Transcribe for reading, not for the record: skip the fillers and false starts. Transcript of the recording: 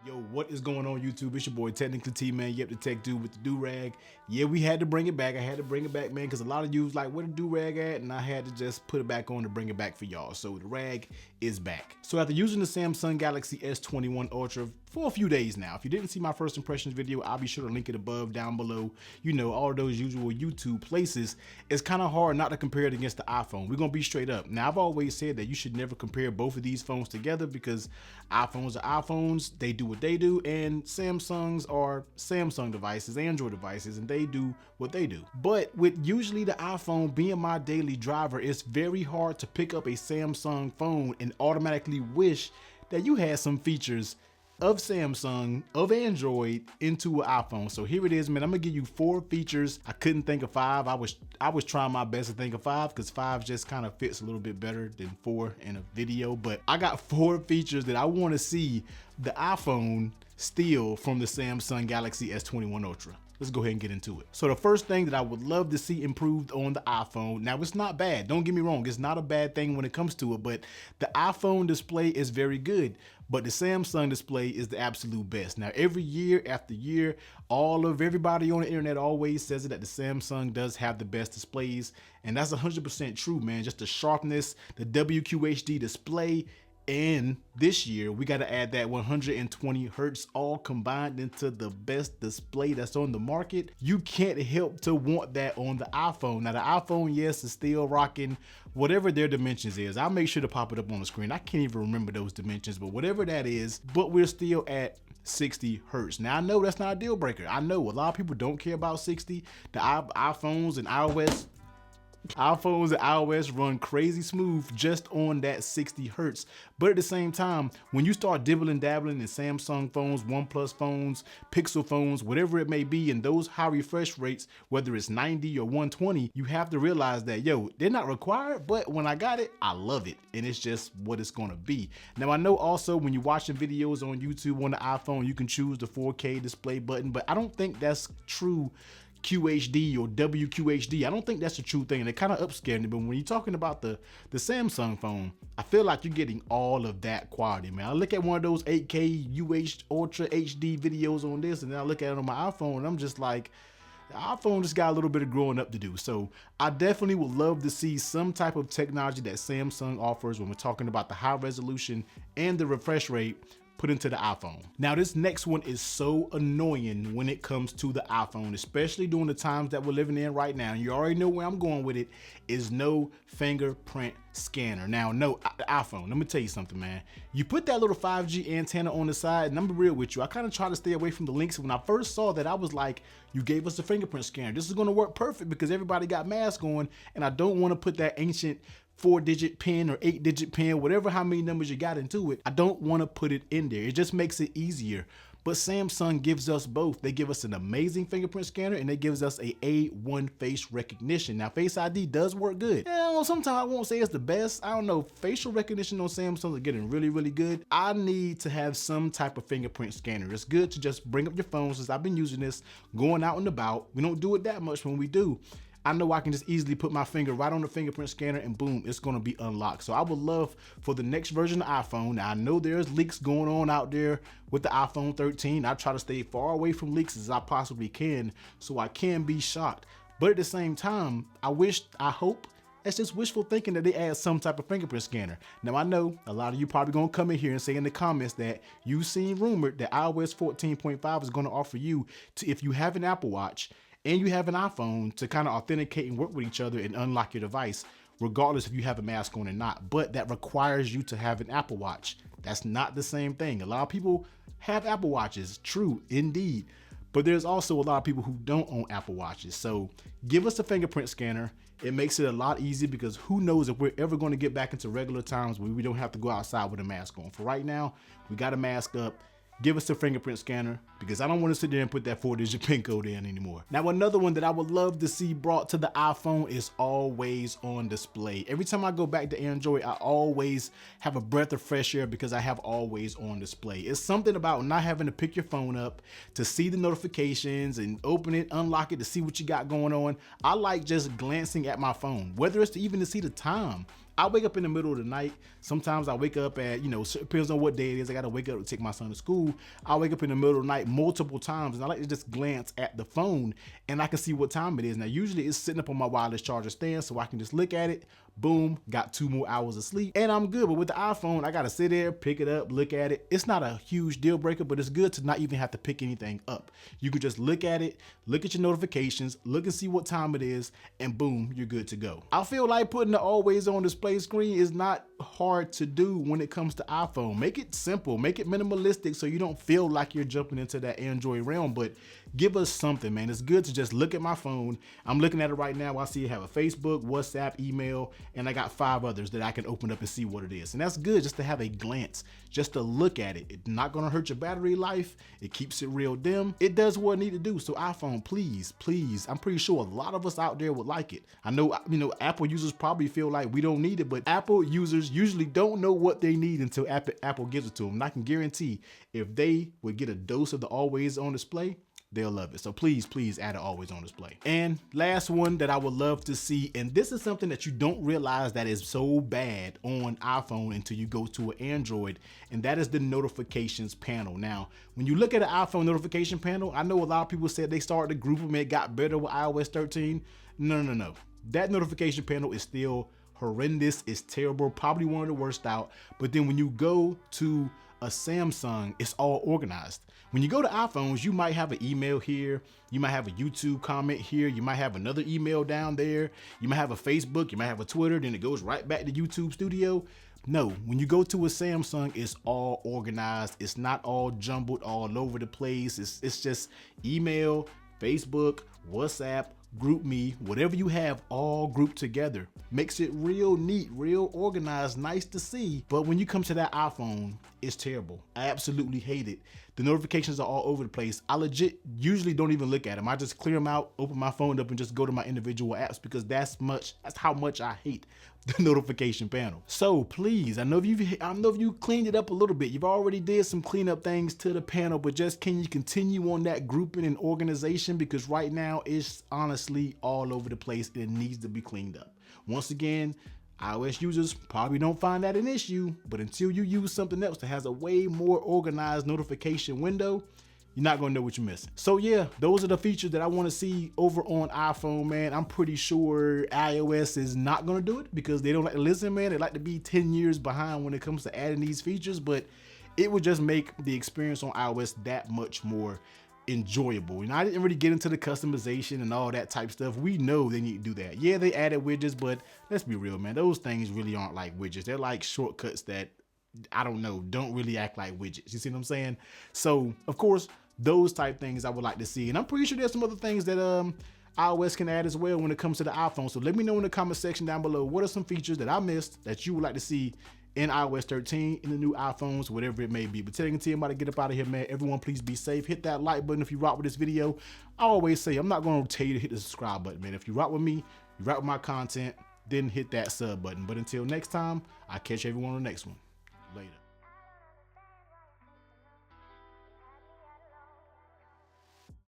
Yo, what is going on YouTube? It's your boy Technicallytee, man. Yep, the tech dude with the do-rag. Yeah, we had to bring it back. I had to bring it back, man, because a lot of you was like, where the do-rag at? And I had to just put it back on to bring it back for y'all. So the rag is back. So after using the Samsung Galaxy S21 Ultra for a few days now, if you didn't see my first impressions video, I'll be sure to link it above, down below. You know, all those usual YouTube places. It's kind of hard not to compare it against the iPhone. We're going to be straight up. Now, I've always said that you should never compare both of these phones together because iPhones are iPhones. They do what they do, and Samsungs are Samsung devices, Android devices, and they do what they do. But with usually the iPhone being my daily driver, it's very hard to pick up a Samsung phone and automatically wish that you had some features of Samsung, of Android into an iPhone. So here it is, man. I'm gonna give you 4 features. I couldn't think of 5. I was trying my best to think of 5 because 5 just kind of fits a little bit better than 4 in a video. But I got 4 features that I want to see the iPhone steal from the Samsung Galaxy S21 Ultra. Let's go ahead and get into it. So the first thing that I would love to see improved on the iPhone, now it's not bad, don't get me wrong, it's not a bad thing when it comes to it, but the iPhone display is very good, but the Samsung display is the absolute best. Now every year after year, everybody on the internet always says it, that the Samsung does have the best displays, and that's 100% true, man. Just the sharpness, the WQHD display, and this year we got to add that 120 hertz all combined into the best display that's on the market. You can't help to want that on the iPhone. Now the iPhone, yes, is still rocking whatever their dimensions is. I'll make sure to pop it up on the screen. I can't even remember those dimensions, but whatever that is, but we're still at 60 hertz. Now I know that's not a deal breaker. I know a lot of people don't care about 60. The iPhones and iOS run crazy smooth just on that 60 hertz. But at the same time, when you start dibbling dabbling in Samsung phones, OnePlus phones, Pixel phones, whatever it may be, and those high refresh rates, whether it's 90 or 120, you have to realize that, yo, they're not required, but when I got it, I love it. And it's just what it's gonna be. Now I know also when you're watching videos on YouTube on the iPhone, you can choose the 4K display button, but I don't think that's true QHD or WQHD. I don't think that's the true thing, and it kind of upscared me. But when you're talking about the Samsung phone, I feel like you're getting all of that quality, man. I look at one of those 8K Ultra HD videos on this, and then I look at it on my iPhone, and I'm just like, the iPhone just got a little bit of growing up to do. So I definitely would love to see some type of technology that Samsung offers when we're talking about the high resolution and the refresh rate put into the iPhone. Now this next one is so annoying when it comes to the iPhone, especially during the times that we're living in right now. You already know where I'm going with it, is no fingerprint scanner. Now, no, the iPhone, let me tell you something, man. You put that little 5G antenna on the side, and I'm be real with you, I kind of try to stay away from the links. When I first saw that, I was like, you gave us a fingerprint scanner. This is gonna work perfect because everybody got masks on, and I don't wanna put that ancient 4-digit pin or 8-digit pin, whatever how many numbers you got into it. I don't want to put it in there. It just makes it easier. But Samsung gives us both. They give us an amazing fingerprint scanner, and they gives us a A1 face recognition. Now Face ID does work good. Sometimes I won't say it's the best. I don't know. Facial recognition on Samsung is getting really, really good. I need to have some type of fingerprint scanner. It's good to just bring up your phone, since I've been using this going out and about. We don't do it that much. When we do, I know I can just easily put my finger right on the fingerprint scanner and boom, it's gonna be unlocked. So I would love for the next version of iPhone. Now I know there's leaks going on out there with the iPhone 13. I try to stay far away from leaks as I possibly can so I can be shocked. But at the same time, I hope, it's just wishful thinking that they add some type of fingerprint scanner. Now I know a lot of you probably gonna come in here and say in the comments that you've seen rumored that iOS 14.5 is gonna offer you to, if you have an Apple Watch and you have an iPhone, to kind of authenticate and work with each other and unlock your device, regardless if you have a mask on or not. But that requires you to have an Apple Watch. That's not the same thing. A lot of people have Apple Watches, true, indeed. But there's also a lot of people who don't own Apple Watches. So give us a fingerprint scanner. It makes it a lot easier, because who knows if we're ever going to get back into regular times where we don't have to go outside with a mask on. For right now, we got a mask up. Give us a fingerprint scanner, because I don't want to sit there and put that 4-digit pin code in anymore. Now another one that I would love to see brought to the iPhone is always on display. Every time I go back to Android, I always have a breath of fresh air because I have always on display. It's something about not having to pick your phone up to see the notifications and open it, unlock it to see what you got going on. I like just glancing at my phone, whether it's even to see the time. I wake up in the middle of the night. Sometimes I wake up at, depends on what day it is. I got to wake up to take my son to school. I wake up in the middle of the night multiple times, and I like to just glance at the phone and I can see what time it is. Now, usually it's sitting up on my wireless charger stand, so I can just look at it. Boom, got 2 more hours of sleep and I'm good. But with the iPhone, I gotta sit there, pick it up, look at it. It's not a huge deal breaker, but it's good to not even have to pick anything up. You can just look at it, look at your notifications, look and see what time it is, and boom, you're good to go. I feel like putting the always on display screen is not hard to do when it comes to iPhone. Make it simple, make it minimalistic so you don't feel like you're jumping into that Android realm, but give us something, man. It's good to just look at my phone. I'm looking at it right now. I see I have a Facebook, WhatsApp, email, and I got 5 others that I can open up and see what it is. And that's good just to have a glance, just to look at it. It's not gonna hurt your battery life. It keeps it real dim. It does what it need to do. So iPhone, please, please. I'm pretty sure a lot of us out there would like it. I know, Apple users probably feel like we don't need it, but Apple users usually don't know what they need until Apple gives it to them. And I can guarantee if they would get a dose of the always on display, they'll love it. So please, please add it always on display. And last one that I would love to see, and this is something that you don't realize that is so bad on iPhone until you go to an Android, and that is the notifications panel. Now, when you look at an iPhone notification panel, I know a lot of people said they started to group them, it got better with iOS 13. No. That notification panel is still horrendous. It's terrible, probably one of the worst out. But then when you go to a Samsung, it's all organized. When you go to iPhones, you might have an email here, you might have a YouTube comment here, you might have another email down there, you might have a Facebook, you might have a Twitter, then it goes right back to YouTube Studio. No, when you go to a Samsung, it's all organized. It's not all jumbled all over the place. It's just email, Facebook, WhatsApp, GroupMe, whatever you have all grouped together. Makes it real neat, real organized, nice to see. But when you come to that iPhone, it's terrible. I absolutely hate it. The notifications are all over the place. I legit usually don't even look at them. I just clear them out, open my phone up, and just go to my individual apps because that's how much I hate the notification panel. So please, I know if you cleaned it up a little bit, you've already did some cleanup things to the panel, but just can you continue on that grouping and organization, because right now it's honestly all over the place and it needs to be cleaned up. Once again, iOS users probably don't find that an issue, but until you use something else that has a way more organized notification window, you're not gonna know what you're missing. So yeah, those are the features that I wanna see over on iPhone, man. I'm pretty sure iOS is not gonna do it because they don't like to listen, man. They like to be 10 years behind when it comes to adding these features, but it would just make the experience on iOS that much more enjoyable. I didn't really get into the customization and all that type stuff. We know they need to do that. Yeah, they added widgets, but let's be real, man. Those things really aren't like widgets. They're like shortcuts that, I don't know, don't really act like widgets. You see what I'm saying? So, of course, those type things I would like to see. And I'm pretty sure there's some other things that iOS can add as well when it comes to the iPhone. So let me know in the comment section down below, what are some features that I missed that you would like to see in iOS 13, in the new iPhones, whatever it may be. But Technicallytee, I'm about to get up out of here, man. Everyone, please be safe. Hit that like button if you rock with this video. I always say, I'm not going to tell you to hit the subscribe button, man. If you rock with me, you rock with my content, then hit that sub button. But until next time, I'll catch everyone on the next one.